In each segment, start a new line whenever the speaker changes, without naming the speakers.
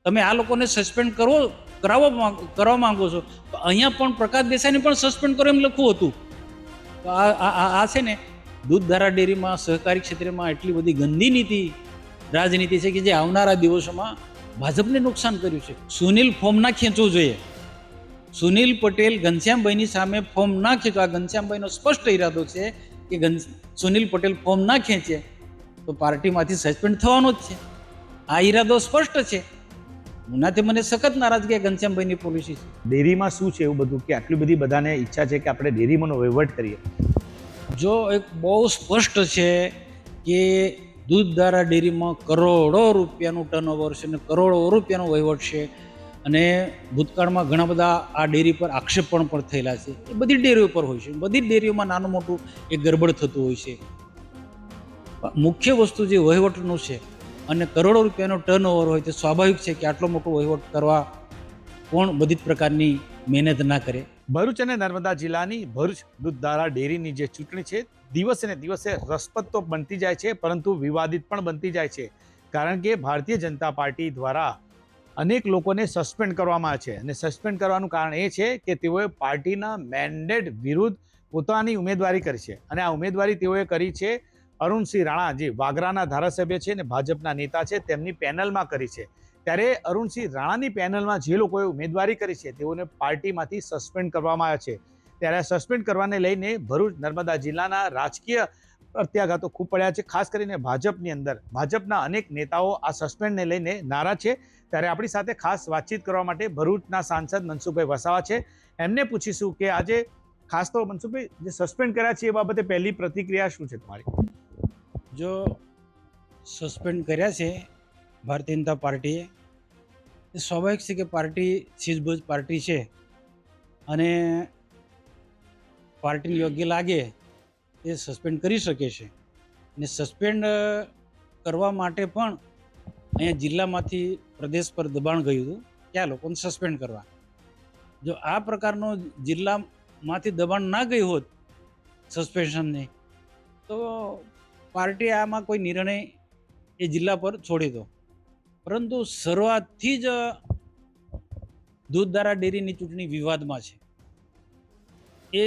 તમે આ લોકોને સસ્પેન્ડ કરવા માંગો છો, તો અહીંયા પણ પ્રકાશ દેસાઈને પણ સસ્પેન્ડ કરો એમ લખવું હતું. તો આ છે ને દૂધધારા ડેરીમાં સહકારી ક્ષેત્રમાં એટલી બધી ગંદી નીતિ રાજનીતિ છે કે જે આવનારા દિવસોમાં ભાજપને નુકસાન કર્યું છે. સુનિલ ફોર્મ ના ખેંચવું જોઈએ. સુનિલ પટેલ ઘનશ્યામભાઈની સામે ફોર્મ ના ખેંચો. આ ઘનશ્યામભાઈનો સ્પષ્ટ ઈરાદો છે કે સુનિલ પટેલ ફોર્મ ના ખેંચે તો પાર્ટીમાંથી સસ્પેન્ડ થવાનો જ છે. આ ઈરાદો સ્પષ્ટ છે. એનાથી મને સખત નારાજગી ઘનશ્યામભાઈની પોલિસી છે.
ડેરીમાં શું છે એવું બધું કે આટલી બધી બધાને ઈચ્છા છે કે આપણે ડેરીમાંનો વહીવટ કરીએ?
જો એક બહુ સ્પષ્ટ છે કે દૂધધારા ડેરીમાં કરોડો રૂપિયાનું ટર્નઓવર છે અને કરોડો રૂપિયાનો વહીવટ છે. અને ભૂતકાળમાં ઘણા બધા આ ડેરી પર આક્ષેપણ પણ થયેલા છે. એ બધી ડેરીઓ પર હોય છે. બધી ડેરીઓમાં નાનું મોટું એક ગરબડ થતું હોય છે. મુખ્ય વસ્તુ જે વહીવટનું છે અને કરોડો રૂપિયાનો ટર્નઓવર હોય તો સ્વાભાવિક છે કે આટલો મોટો વહીવટ કરવા કોણ બધી જ પ્રકારની મહેનત ના કરે.
ભરૂચ અને નર્મદા જિલ્લાની ભરૂચ દૂધધારા ડેરીની જે ચૂંટણી છે દિવસે ને દિવસે રસપ્રદ તો બનતી જાય છે, પરંતુ વિવાદિત પણ બનતી જાય છે. કારણ કે ભારતીય જનતા પાર્ટી દ્વારા અનેક લોકોને સસ્પેન્ડ કરવામાં આવે છે અને સસ્પેન્ડ કરવાનું કારણ એ છે કે તેઓએ પાર્ટીના મેન્ડેટ વિરુદ્ધ પોતાની ઉમેદવારી કરી છે. અને આ ઉમેદવારી તેઓએ કરી છે અરુણસિંહ રાણા, જે વાગરાના ધારાસભ્ય છે અને ભાજપના નેતા છે, તેમની પેનલમાં કરી છે. ત્યારે અરુણસિંહ રાણાની પેનલમાં જે લોકોએ ઉમેદવારી કરી છે તેઓને પાર્ટીમાંથી સસ્પેન્ડ કરવામાં આવ્યા છે. ત્યારે સસ્પેન્ડ કરવાને લઈને ભરૂચ નર્મદા જિલ્લાના રાજકીય પ્રત્યાઘાતો ખૂબ પડ્યા છે. ખાસ કરીને ભાજપની અંદર ભાજપના અનેક નેતાઓ આ સસ્પેન્ડને લઈને નારાજ છે. ત્યારે આપણી સાથે ખાસ વાતચીત કરવા માટે ભરૂચના સાંસદ મનસુખભાઈ વસાવા છે. એમને પૂછીશું કે આજે ખાસ તો મનસુખભાઈ જે સસ્પેન્ડ કર્યા છે એ બાબતે પહેલી પ્રતિક્રિયા શું છે તમારી?
જો સસ્પેન્ડ કર્યા છે ભારતીય જનતા પાર્ટીએ, એ સ્વાભાવિક છે કે પાર્ટી ચીજબજ પાર્ટી છે અને પાર્ટીને યોગ્ય લાગે એ સસ્પેન્ડ કરી શકે છે. અને સસ્પેન્ડ કરવા માટે પણ અહીંયા જિલ્લામાંથી પ્રદેશ પર દબાણ ગયું હતું કે આ લોકોને સસ્પેન્ડ કરવા. જો આ પ્રકારનું જિલ્લામાંથી દબાણ ના ગયું હોત સસ્પેન્શનને, તો પાર્ટી આમાં કોઈ નિર્ણય એ જિલ્લા પર છોડી દો. પરંતુ શરૂઆતથી જ દૂધધારા ડેરીની ચૂંટણી વિવાદમાં છે. એ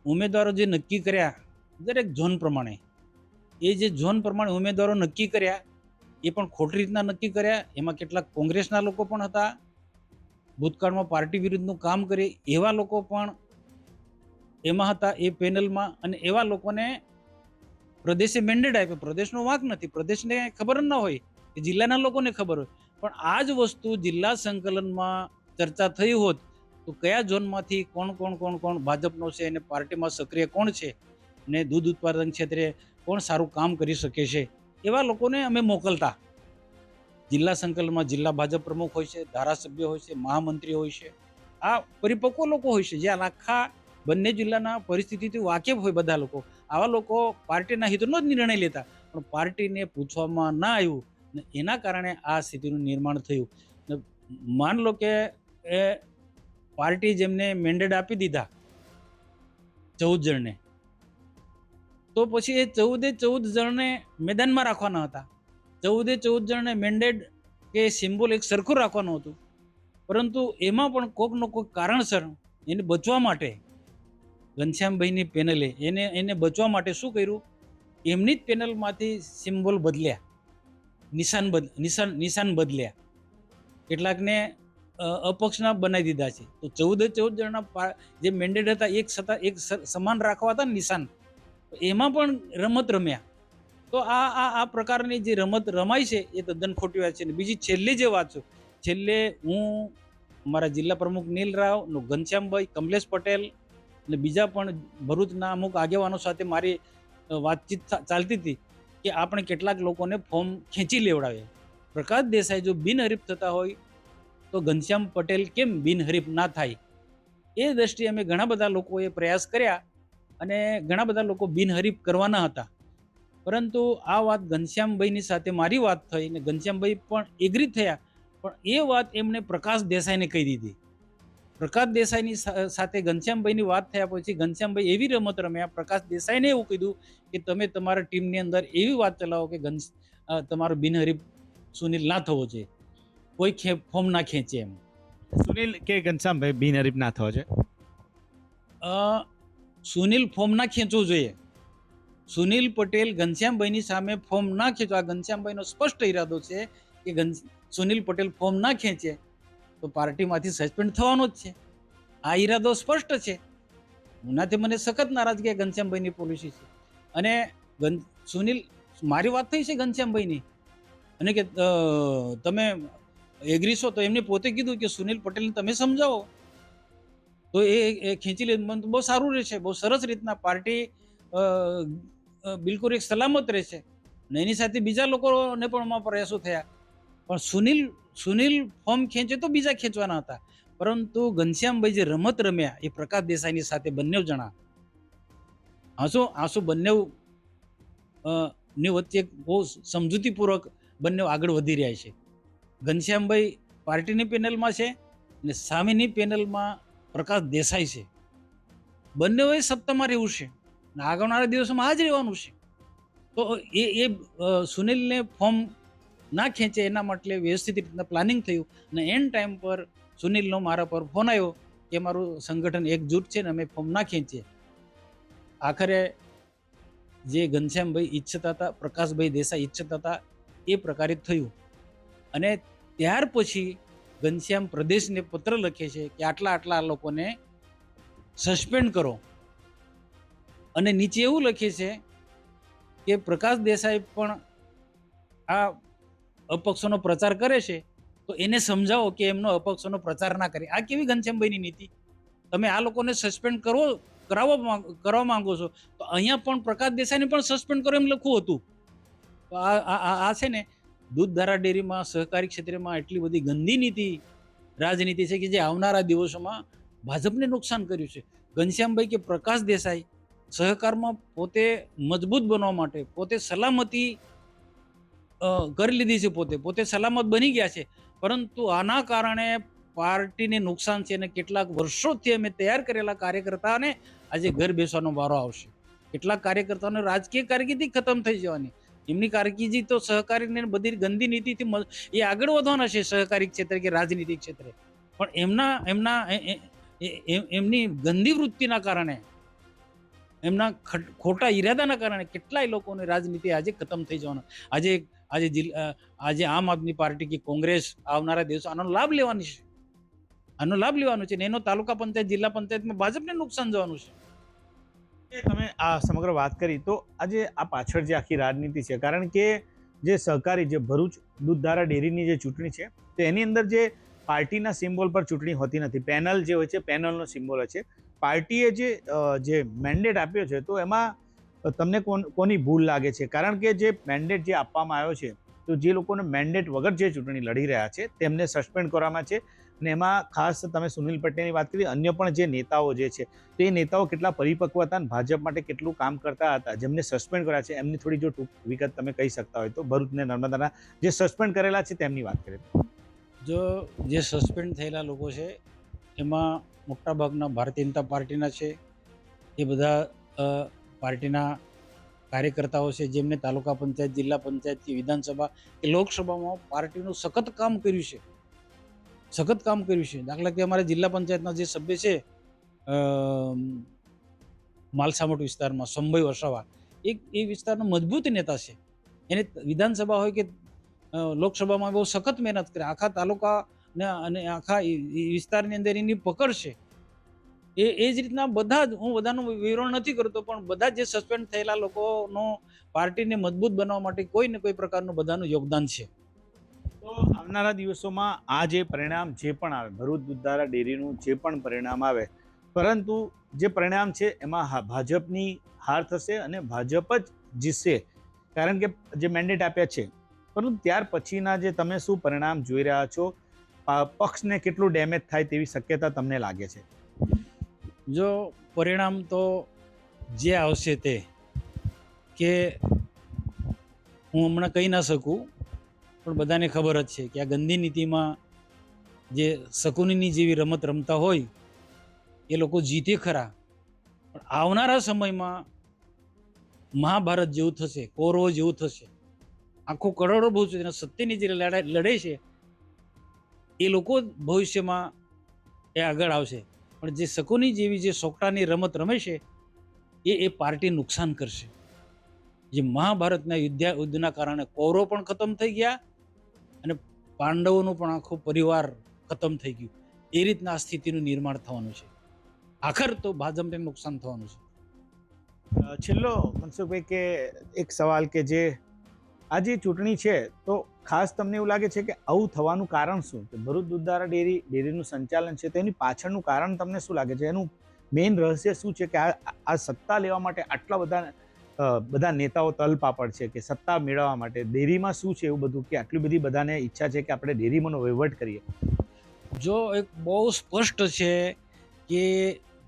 ઉમેદવારો જે નક્કી કર્યા દરેક ઝોન પ્રમાણે, એ જે ઝોન પ્રમાણે ઉમેદવારો નક્કી કર્યા એ પણ ખોટી રીતના નક્કી કર્યા. એમાં કેટલાક કોંગ્રેસના લોકો પણ હતા, ભૂતકાળમાં પાર્ટી વિરુદ્ધનું કામ કરે એવા લોકો પણ એમાં હતા એ પેનલમાં. અને એવા લોકોને પ્રદેશે મેન્ડેટ આપ્યો. પ્રદેશનો વાંક નથી, પ્રદેશને ખબર જ ના હોય કે જિલ્લાના લોકોને ખબર હોય. પણ આ જ વસ્તુ જિલ્લા સંકલનમાં ચર્ચા થઈ હોત તો કયા ઝોનમાંથી કોણ ભાજપનો છે અને પાર્ટીમાં સક્રિય કોણ છે ને દૂધ ઉત્પાદન ક્ષેત્રે કોણ સારું કામ કરી શકે છે એવા લોકોને અમે મોકલતા. જિલ્લા સંકલનમાં જિલ્લા ભાજપ પ્રમુખ હોય છે, ધારાસભ્ય હોય છે, મહામંત્રી હોય છે, આ પરિપક્વ લોકો હોય છે જે આખા બંને જિલ્લાના પરિસ્થિતિથી વાકેફ હોય. બધા લોકો આવા લોકો પાર્ટીના હિતનો જ નિર્ણય લેતા, પણ પાર્ટીને પૂછવામાં ના આવ્યું ને એના કારણે આ સ્થિતિનું નિર્માણ થયું. માન લો કે એ પાર્ટી જેમને મેન્ડેટ આપી દીધા 14 જણને, તો પછી એ 14 જણને મેદાનમાં રાખવાના હતા. 14 જણને મેન્ડેટ કે સિમ્બોલ એક સરખું રાખવાનું હતું. પરંતુ એમાં પણ કોઈકનો કોઈક કારણસર એને બચવા માટે ઘનશ્યામભાઈની પેનલે એને બચવા માટે શું કર્યું, એમની જ પેનલમાંથી સિમ્બોલ બદલ્યા, નિશાન બદલ્યા, કેટલાકને અપક્ષના બનાવી દીધા છે. તો 14 જણના જે મેન્ડેટ હતા એક સમાન રાખવા હતા નિશાન, એમાં પણ રમત રમ્યા. તો આ પ્રકારની જે રમત રમાય છે એ તદ્દન ખોટી વાત છે. બીજી છેલ્લી જે વાત છે, છેલ્લે હું અમારા જિલ્લા પ્રમુખ નીલ રાવ, ઘનશ્યામભાઈ, કમલેશ પટેલ અને બીજા પણ ભરૂચના અમુક આગેવાનો સાથે મારી વાતચીત ચાલતી હતી કે આપણે કેટલાક લોકોને ફોર્મ ખેંચી લેવડાવે. પ્રકાશ દેસાઈ જો બિનહરીફ થતા હોય તો ઘનશ્યામ પટેલ કેમ બિનહરીફ ના થાય? એ દ્રષ્ટિએ અમે ઘણા બધા લોકોએ પ્રયાસ કર્યા અને ઘણા બધા લોકો બિનહરીફ કરવાના હતા. પરંતુ આ વાત ઘનશ્યામભાઈની સાથે મારી વાત થઈ ને ઘનશ્યામભાઈ પણ એગ્રી થયા. પણ એ વાત એમણે પ્રકાશ દેસાઈને કહી દીધી. પ્રકાશ દેસાઈની સાથે ઘનશ્યામભાઈની વાત થયા પછી ઘનશ્યામભાઈ એવી રમત રમ્યા, પ્રકાશ દેસાઈને એવું કીધું કે તમે તમારા ટીમની અંદર એવી વાત ચલાવો કે તમારો બિનહરીફ સુનિલ ના થવો જોઈએ. કોઈ ફોર્મ ના ખેંચે એમ.
સુનિલ કે ઘનશ્યામભાઈ બિનહરીફ ના થવો છે?
અ, સુનિલ ફોર્મ ના ખેંચવું જોઈએ. સુનિલ પટેલ ઘનશ્યામભાઈની સામે ફોર્મ ના ખેંચો. આ ઘનશ્યામભાઈનો સ્પષ્ટ ઈરાદો છે કે સુનિલ પટેલ ફોર્મ ના ખેંચે તો પાર્ટીમાંથી સસ્પેન્ડ થવાનો જ છે. આ ઈરાદો સ્પષ્ટ છે. એનાથી મને સખત નારાજગી ઘનશ્યામભાઈની પોલિસી છે. અને સુનિલ, મારી વાત થઈ છે ઘનશ્યામભાઈની, અને કે તમે એગ્રી છો, તો એમને પોતે કીધું કે સુનિલ પટેલને તમે સમજાવો તો એ ખેંચી લે. મને તો બહુ સારું રહેશે, બહુ સરસ રીતના પાર્ટી બિલકુલ એક સલામત રહેશે. અને એની સાથે બીજા લોકોને પણ એમાં પ્રયાસો થયા. પણ સુનિલ ફોર્મ ખેંચે તો બીજા ખેંચવાના હતા. પરંતુ ઘનશ્યામભાઈ જે રમત રમ્યા એ પ્રકાશ દેસાઈની સાથે બંને જણા આંસુ બંને ની વચ્ચે બહુ સમજૂતીપૂર્વક બંને આગળ વધી રહ્યા છે. ઘનશ્યામભાઈ પાર્ટીની પેનલમાં છે અને સામેની પેનલમાં પ્રકાશ દેસાઈ છે. બંનેઓએ સત્તામાં રહેવું છે અને આગળના દિવસોમાં આ જ રહેવાનું છે. તો એ સુનિલને ફોર્મ ના ખેંચે એના માટે વ્યવસ્થિત રીતના પ્લાનિંગ થયું અને એન્ડ ટાઈમ પર સુનિલનો મારા પર ફોન આવ્યો કે મારું સંગઠન એકજૂટ છે ને અમે ફોર્મ ના ખેંચીએ. આખરે જે ઘનશ્યામભાઈ ઈચ્છતા હતા, પ્રકાશભાઈ દેસાઈ ઈચ્છતા હતા, એ પ્રકારે થયું. અને ત્યાર પછી ઘનશ્યામ પ્રદેશને પત્ર લખે છે કે આટલા લોકોને સસ્પેન્ડ કરો. અને નીચે એવું લખે છે કે પ્રકાશ દેસાઈ પણ આ અપક્ષોનો પ્રચાર કરે છે તો એને સમજાવો કે એમનો અપક્ષોનો પ્રચાર ના કરે. આ કેવી ઘનશ્યામભાઈની નીતિ? તમે આ લોકોને સસ્પેન્ડ કરવા માંગો છો તો અહીંયા પણ પ્રકાશ દેસાઈને પણ સસ્પેન્ડ કરો એમ લખવું હતું. તો આ છે ને, દૂધધારા ડેરીમાં સહકારી ક્ષેત્રમાં એટલી બધી ગંદી નીતિ, રાજનીતિ છે કે જે આવનારા દિવસોમાં ભાજપને નુકસાન કર્યું છે. ઘનશ્યામભાઈ કે પ્રકાશ દેસાઈ સહકારમાં પોતે મજબૂત બનવા માટે પોતે સલામતી કરી લીધી છે, પોતે સલામત બની ગયા છે. પરંતુ આના કારણે પાર્ટીને નુકસાન છે અને કેટલાક વર્ષોથી અમે તૈયાર કરેલા કાર્યકર્તાને આજે ઘર બેસવાનો વારો આવશે. કેટલાક કાર્યકર્તાઓને રાજકીય કારકિર્દી ખતમ થઈ જવાની. એમની કારકિર્દી તો સહકારીને બધી ગંદી નીતિથી એ આગળ વધવાના છે, સહકારી ક્ષેત્રે કે રાજનીતિક ક્ષેત્રે. પણ એમની ગંદી વૃત્તિના કારણે, એમના ખોટા ઈરાદાના કારણે કેટલાય લોકોની રાજનીતિ આજે ખતમ થઈ જવાના. આજે આમ આદમી પાર્ટી કે કોંગ્રેસ આવનારા દિવસો આનો લાભ લેવાની છે. આનો લાભ લેવાનો છે ને એનો તાલુકા પંચાયત, જિલ્લા પંચાયતમાં ભાજપને નુકસાન જવાનું છે.
તમે આ સમગ્ર વાત કરી તો આજે આ પાછળ જે આખી રાજનીતિ છે, કારણ કે જે સહકારી, જે ભરૂચ દૂધધારા ડેરીની જે ચૂંટણી છે તો એની અંદર જે પાર્ટીના સિમ્બોલ પર ચૂંટણી હોતી નથી. પેનલ જે હોય છે, પેનલનો સિમ્બોલ હોય છે. પાર્ટીએ જે મેન્ડેટ આપ્યો છે તો એમાં તમને કોની ભૂલ લાગે છે? કારણ કે જે મેન્ડેટ જે આપવામાં આવ્યો છે તો જે લોકોને મેન્ડેટ વગર જે ચૂંટણી લડી રહ્યા છે તેમને સસ્પેન્ડ કરવામાં છે. અને એમાં ખાસ તમે સુનિલ પટેલની વાત કરી, અન્ય પણ જે નેતાઓ જે છે તે નેતાઓ કેટલા પરિપક્વ હતા અને ભાજપ માટે કેટલું કામ કરતા હતા, જેમને સસ્પેન્ડ કર્યા છે એમની થોડી જો ટૂંક વિગત તમે કહી શકતા હોય તો. ભરૂચ ને નર્મદાના જે સસ્પેન્ડ કરેલા છે તેમની વાત કરીએ.
જો જે સસ્પેન્ડ થયેલા લોકો છે એમાં મોટાભાગના ભારતીય જનતા પાર્ટીના છે. એ બધા પાર્ટીના કાર્યકર્તાઓ છે જેમને તાલુકા પંચાયત, જિલ્લા પંચાયત કે વિધાનસભા કે લોકસભામાં પાર્ટીનું સખત કામ કર્યું છે. દાખલા કે અમારા જિલ્લા પંચાયતના જે સભ્ય છે માલસામટ વિસ્તારમાં, સંભાઈ વસાવા, એ વિસ્તારનો મજબૂત નેતા છે. એને વિધાનસભા હોય કે લોકસભામાં બહુ સખત મહેનત કરે. આખા તાલુકા અને આખા વિસ્તારની અંદર એની પકડ છે. એ જ રીતના હું બધાનું વિવરણ નથી કરતો, પણ બધા જે સસ્પેન્ડ થયેલા લોકોનો પાર્ટીને મજબૂત બનાવવા માટે કોઈ ને કોઈ પ્રકારનું બધાનું યોગદાન છે.
તો આવનારા દિવસોમાં આ જે પરિણામ જે પણ આવે, ભરૂચ દૂધધારા ડેરીનું જે પણ પરિણામ આવે, પરંતુ જે પરિણામ છે એમાં ભાજપની હાર થશે અને ભાજપ જ જીતશે, કારણ કે જે મેન્ડેટ આપ્યા છે. પરંતુ ત્યાર પછીના જે તમે શું પરિણામ જોઈ રહ્યા છો, પક્ષને કેટલું ડેમેજ થાય તેવી શક્યતા તમને લાગે છે?
જો પરિણામ તો જે આવશે તે, કે હું હમણાં કહી ના શકું, પણ બધાને ખબર જ છે કે આ ગંદી નીતિમાં જે શકુનીની જેવી રમત રમતા હોય એ લોકો જીતે ખરા, પણ આવનારા સમયમાં મહાભારત જેવું થશે, કૌરવો જેવું થશે. આખું કરોડો બહુ છે, સત્યની જે લડે છે એ લોકો ભવિષ્યમાં એ આગળ આવશે, પણ જે શકુની જેવી જે સોકટાની રમત રમે છે એ પાર્ટી નુકસાન કરશે. જે મહાભારતના યુદ્ધના કારણે કૌરવ પણ ખતમ થઈ ગયા અને પાંડવોનું પણ આખો પરિવાર ખતમ થઈ ગયું. એ રીતના આ સ્થિતિનું નિર્માણ થવાનું છે. આખર તો ભાજપને નુકસાન થવાનું છે.
છેલ્લો મનસુખભાઈ કે એક સવાલ કે જે આ જે ચૂંટણી છે તો ખાસ તમને એવું લાગે છે કે આવું થવાનું કારણ શું, કે ભરૂચ દૂધધારા ડેરીનું સંચાલન છે તો એની પાછળનું કારણ તમને શું લાગે છે? એનું મેઇન રહસ્ય શું છે કે આ સત્તા લેવા માટે આટલા બધા નેતાઓ તલપાપડ છે કે સત્તા મેળવવા માટે ડેરીમાં શું છે એવું બધું કે આટલી બધી બધાને ઈચ્છા છે કે આપણે ડેરીમાંનો વહીવટ કરીએ?
જો એક બહુ સ્પષ્ટ છે કે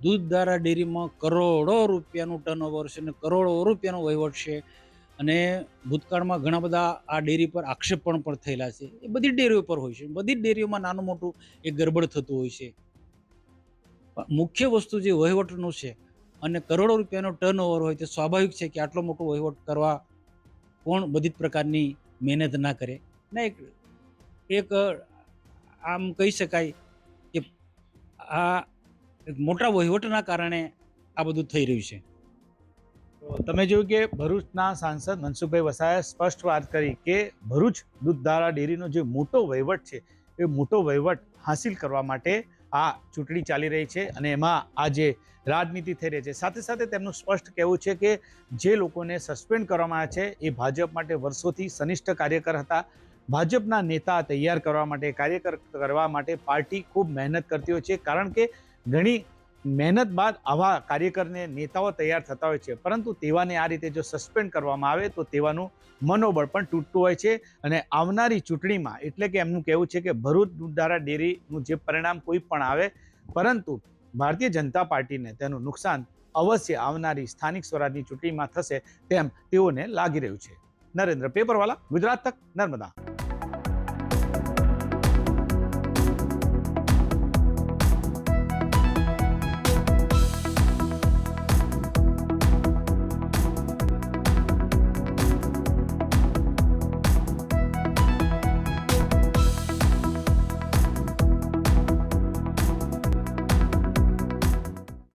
દૂધધારા ડેરીમાં કરોડો રૂપિયાનું ટર્નઓવર છે અને કરોડો રૂપિયાનો વહીવટ છે, અને ભૂતકાળમાં ઘણા બધા આ ડેરી પર આક્ષેપ પણ થયેલા છે. એ બધી ડેરીઓ પર હોય છે, બધી જ ડેરીઓમાં નાનું મોટું એ ગરબડ થતું હોય છે. મુખ્ય વસ્તુ જે વહીવટનું છે અને કરોડો રૂપિયાનો ટર્નઓવર હોય તે સ્વાભાવિક છે કે આટલો મોટો વહીવટ કરવા કોણ બધી જ પ્રકારની મહેનત ના કરે ને. એક આમ કહી શકાય કે આ એક મોટા વહીવટના કારણે આ બધું થઈ રહ્યું છે.
તમે જોયું કે ભરૂચના સાંસદ મનસુખભાઈ વસાવાએ સ્પષ્ટ વાત કરી કે ભરૂચ દૂધધારા ડેરીનો જે મોટો વહીવટ છે એ મોટો વહીવટ હાંસિલ કરવા માટે આ ચૂંટણી ચાલી રહી છે અને એમાં આ જે રાજનીતિ થઈ રહી છે. સાથે સાથે તેમનું સ્પષ્ટ કહેવું છે કે જે લોકોને સસ્પેન્ડ કરવામાં આવ્યા છે એ ભાજપ માટે વર્ષોથી સનિષ્ઠ કાર્યકર હતા. ભાજપના નેતા તૈયાર કરવા માટે, કાર્યકર કરવા માટે પાર્ટી ખૂબ મહેનત કરતી હોય છે, કારણ કે ઘણી મહેનત બાદ આવા કાર્યકરને નેતાઓ તૈયાર થતા હોય છે, પરંતુ તેવાને આ રીતે જો સસ્પેન્ડ કરવામાં આવે તો તેવાનું મનોબળ પણ તૂટતું હોય છે. અને આવનારી ચૂંટણીમાં એટલે કે એમનું કહેવું છે કે ભરૂચ દૂધધારા ડેરીનું જે પરિણામ કોઈ પણ આવે, પરંતુ ભારતીય જનતા પાર્ટીને તેનું નુકસાન અવશ્ય આવનારી સ્થાનિક સ્વરાજની ચૂંટણીમાં થશે તેમ તેઓને લાગી રહ્યું છે. નરેન્દ્ર પેપરવાલા, ગુજરાત તક, નર્મદા.